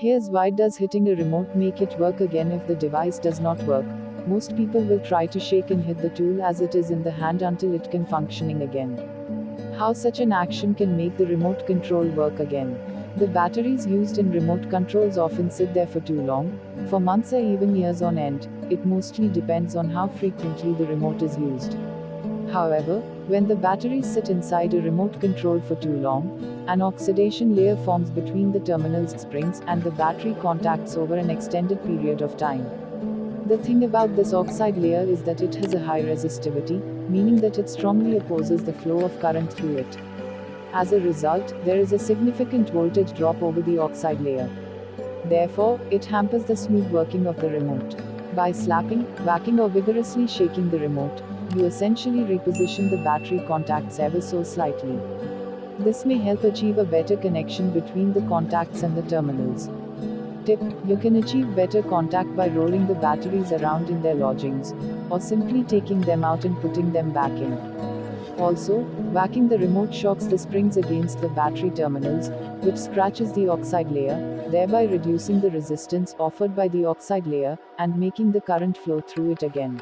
Here's why: does hitting a remote make it work again? If the device does not work, most people will try to shake and hit the tool as it is in the hand until it can functioning again. How such an action can make the remote control work again? The batteries used in remote controls often sit there for too long, for months or even years on end. It mostly depends on how frequently the remote is used. However, when the batteries sit inside a remote control for too long, an oxidation layer forms between the terminal's springs and the battery contacts over an extended period of time. The thing about this oxide layer is that it has a high resistivity, meaning that it strongly opposes the flow of current through it. As a result, there is a significant voltage drop over the oxide layer. Therefore, it hampers the smooth working of the remote. By slapping, whacking or vigorously shaking the remote, you essentially reposition the battery contacts ever so slightly. This may help achieve a better connection between the contacts and the terminals. Tip: you can achieve better contact by rolling the batteries around in their lodgings, or simply taking them out and putting them back in. Also, whacking the remote shocks the springs against the battery terminals, which scratches the oxide layer, thereby reducing the resistance offered by the oxide layer, and making the current flow through it again.